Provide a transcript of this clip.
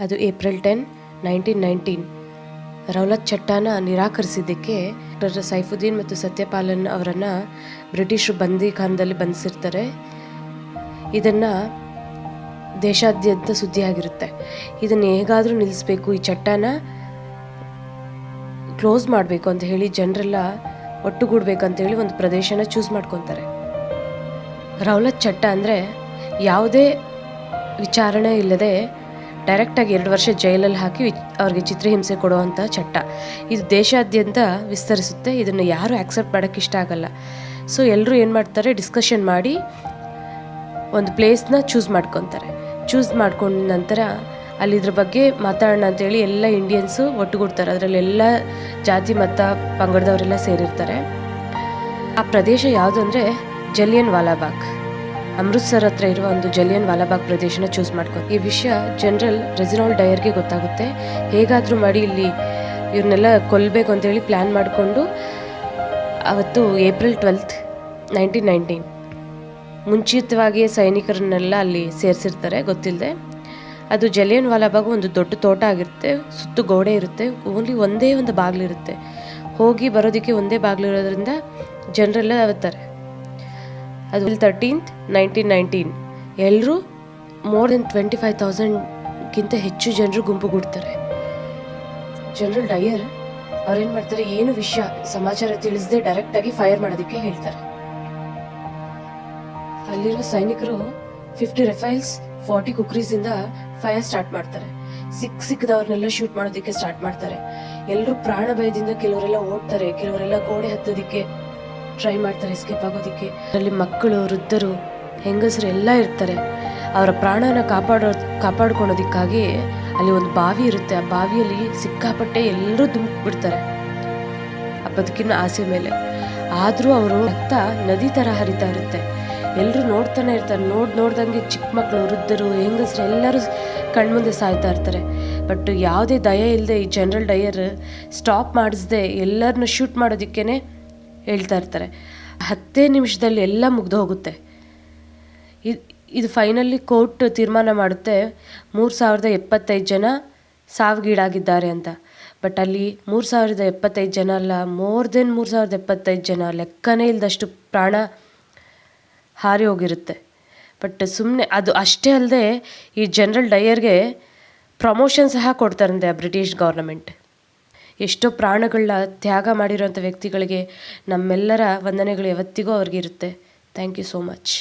ಅದು April 10, 1919. Rowlatt ಚಟ್ಟಾನ ನಿರಾಕರಿಸಿದ್ದಕ್ಕೆ doctor Saifuddin ಮತ್ತು ಸತ್ಯಪಾಲನ್ ಅವರನ್ನು ಬ್ರಿಟಿಷರು ಬಂದಿಖಾನದಲ್ಲಿ ಬಂಧಿಸಿರ್ತಾರೆ. ಇದನ್ನು ದೇಶಾದ್ಯಂತ ಸುದ್ದಿಯಾಗಿರುತ್ತೆ. ಇದನ್ನು ಹೇಗಾದರೂ ನಿಲ್ಲಿಸಬೇಕು, ಈ ಚಟ್ಟಾನ ಕ್ಲೋಸ್ ಮಾಡಬೇಕು ಅಂತ ಹೇಳಿ ಜನರೆಲ್ಲ ಒಟ್ಟುಗೂಡಬೇಕಂತೇಳಿ ಒಂದು ಪ್ರದೇಶನ ಚೂಸ್ ಮಾಡ್ಕೊತಾರೆ. ರೌಲತ್ ಚಟ್ಟ ಅಂದರೆ ಯಾವುದೇ ವಿಚಾರಣೆ ಇಲ್ಲದೆ ಡೈರೆಕ್ಟಾಗಿ 2 ವರ್ಷ ಜೈಲಲ್ಲಿ ಹಾಕಿ ಅವ್ರಿಗೆ ಚಿತ್ರಹಿಂಸೆ ಕೊಡುವಂಥ ಚಟ್ಟ. ಇದು ದೇಶಾದ್ಯಂತ ವಿಸ್ತರಿಸುತ್ತೆ. ಇದನ್ನು ಯಾರೂ ಆ್ಯಕ್ಸೆಪ್ಟ್ ಮಾಡೋಕ್ಕೆ ಇಷ್ಟ ಆಗಲ್ಲ. ಸೊ ಎಲ್ಲರೂ ಏನು ಮಾಡ್ತಾರೆ, ಡಿಸ್ಕಷನ್ ಮಾಡಿ ಒಂದು ಪ್ಲೇಸ್ನ ಚೂಸ್ ಮಾಡ್ಕೊತಾರೆ. ಚೂಸ್ ಮಾಡ್ಕೊಂಡ ನಂತರ ಅಲ್ಲಿ ಇದ್ರ ಬಗ್ಗೆ ಮಾತಾಡೋಣ ಅಂತೇಳಿ ಎಲ್ಲ ಇಂಡಿಯನ್ಸು ಒಟ್ಟುಗೂಡ್ತಾರೆ. ಅದರಲ್ಲಿ ಎಲ್ಲ ಜಾತಿ ಮತ ಪಂಗಡದವರೆಲ್ಲ ಸೇರಿರ್ತಾರೆ. ಆ ಪ್ರದೇಶ ಯಾವುದು ಅಂದರೆ ಜಲಿಯನ್ ವಾಲಾಬಾಗ್. ಅಮೃತ್ಸರ್ ಹತ್ರ ಇರುವ ಒಂದು ಜಲಿಯನ್ ವಾಲಾಬಾಗ್ ಪ್ರದೇಶನ ಚೂಸ್ ಮಾಡ್ಕೊಂಡು ಈ ವಿಷಯ ಜನರಲ್ ರೆಜಿನಾಲ್ಡ್ ಡಯರ್ಗೆ ಗೊತ್ತಾಗುತ್ತೆ. ಹೇಗಾದರೂ ಮಾಡಿ ಇಲ್ಲಿ ಇವ್ರನ್ನೆಲ್ಲ ಕೊಲ್ಲಬೇಕು ಅಂತೇಳಿ ಪ್ಲ್ಯಾನ್ ಮಾಡಿಕೊಂಡು ಅವತ್ತು ಏಪ್ರಿಲ್ 12, 1919 ಮುಂಚಿತವಾಗಿಯೇ ಸೈನಿಕರನ್ನೆಲ್ಲ ಅಲ್ಲಿ ಸೇರಿಸಿರ್ತಾರೆ ಗೊತ್ತಿಲ್ಲದೆ. ಅದು ಜಲಿಯನ್ ವಾಲಾಬಾಗ್ ಒಂದು ದೊಡ್ಡ ತೋಟ ಆಗಿರುತ್ತೆ, ಸುತ್ತು ಗೋಡೆ ಇರುತ್ತೆ, ಓನ್ಲಿ ಒಂದೇ ಒಂದು ಬಾಗಿಲಿರುತ್ತೆ. ಹೋಗಿ ಬರೋದಕ್ಕೆ ಒಂದೇ ಬಾಗಿಲಿರೋದ್ರಿಂದ ಜನರೆಲ್ಲ ಬರ್ತಾರೆ. ಅದು 13th, 1919 ಎಲ್ಲರೂ ಮೋರ್ ದೆನ್ 25,000ಗಿಂತ ಹೆಚ್ಚು ಜನರು ಗುಂಪುಗೂಡ್ತಾರೆ. ಜನರಲ್ ಡಯರ್ ಅವ್ರೇನು ಮಾಡ್ತಾರೆ, ಏನು ವಿಷಯ ಸಮಾಚಾರ ತಿಳಿಸದೆ ಡೈರೆಕ್ಟಾಗಿ ಫೈರ್ ಮಾಡೋದಕ್ಕೆ ಹೇಳ್ತಾರೆ. ಅಲ್ಲಿರೋ ಸೈನಿಕರು 50 ರೈಫಲ್ಸ್ 40 ಕುಕ್ರೀಸಿಂದ ಫೈರ್ ಸ್ಟಾರ್ಟ್ ಮಾಡ್ತಾರೆ. ಸಿಕ್ಕದವ್ರನ್ನೆಲ್ಲ ಶೂಟ್ ಮಾಡೋದಕ್ಕೆ ಸ್ಟಾರ್ಟ್ ಮಾಡ್ತಾರೆ. ಎಲ್ಲರೂ ಪ್ರಾಣ ಭಯದಿಂದ ಕೆಲವರೆಲ್ಲ ಓಡ್ತಾರೆ, ಕೆಲವರೆಲ್ಲ ಗೋಡೆ ಹತ್ತೋದಕ್ಕೆ ಟ್ರೈ ಮಾಡ್ತಾರೆ, ಎಸ್ಕೇಪ್ ಆಗೋದಕ್ಕೆ. ಅಲ್ಲಿ ಮಕ್ಕಳು, ವೃದ್ಧರು, ಹೆಂಗಸರು ಎಲ್ಲ ಇರ್ತಾರೆ. ಅವರ ಪ್ರಾಣನ ಕಾಪಾಡ್ಕೊಳೋದಕ್ಕಾಗಿ ಅಲ್ಲಿ ಒಂದು ಬಾವಿ ಇರುತ್ತೆ. ಆ ಬಾವಿಯಲ್ಲಿ ಸಿಕ್ಕಾಪಟ್ಟೆ ಎಲ್ಲರೂ ಧುಮುಕ್ಬಿಡ್ತಾರೆ ಆ ಬದುಕಿನ ಆಸೆ ಮೇಲೆ. ಆದರೂ ಅವರು ರಕ್ತ ನದಿ ಥರ ಹರಿತಾ ಇರುತ್ತೆ. ಎಲ್ಲರೂ ನೋಡ್ತಾನೆ ಇರ್ತಾರೆ. ನೋಡ್ದಂಗೆ ಚಿಕ್ಕ ಮಕ್ಕಳು, ವೃದ್ಧರು, ಹೆಂಗಸರು ಎಲ್ಲರೂ ಕಣ್ಮುಂದೆ ಸಾಯ್ತಾ ಇರ್ತಾರೆ. ಬಟ್ ಯಾವುದೇ ದಯ ಇಲ್ಲದೆ ಈ ಜನರಲ್ ಡಯರ್ ಸ್ಟಾಪ್ ಮಾಡಿಸ್ದೆ ಎಲ್ಲರನ್ನ ಶೂಟ್ ಮಾಡೋದಕ್ಕೇ ಹೇಳ್ತಾ ಇರ್ತಾರೆ. 10 ನಿಮಿಷದಲ್ಲಿ ಎಲ್ಲ ಮುಗ್ದು ಹೋಗುತ್ತೆ. ಇದು ಫೈನಲಿ ಕೋರ್ಟ್ ತೀರ್ಮಾನ ಮಾಡುತ್ತೆ 3,075 ಜನ ಸಾವಿಗೀಡಾಗಿದ್ದಾರೆ ಅಂತ. ಬಟ್ ಅಲ್ಲಿ 3,075 ಜನ ಅಲ್ಲ, ಮೋರ್ ದೆನ್ 3,075 ಜನ, ಲೆಕ್ಕನೇ ಇಲ್ಲದಷ್ಟು ಪ್ರಾಣ ಹಾರಿ ಹೋಗಿರುತ್ತೆ. ಬಟ್ ಸುಮ್ಮನೆ ಅದು ಅಷ್ಟೇ ಅಲ್ಲದೆ ಈ ಜನರಲ್ ಡಯರ್ಗೆ ಪ್ರಮೋಷನ್ ಸಹ ಕೊಡ್ತಾರಂತೆ ಆ ಬ್ರಿಟಿಷ್ ಗೌರ್ನಮೆಂಟ್. ಎಷ್ಟೋ ಪ್ರಾಣಗಳನ್ನ ತ್ಯಾಗ ಮಾಡಿರೋಂಥ ವ್ಯಕ್ತಿಗಳಿಗೆ ನಮ್ಮೆಲ್ಲರ ವಂದನೆಗಳು ಯಾವತ್ತಿಗೂ ಅವ್ರಿಗಿರುತ್ತೆ. Thank you so much.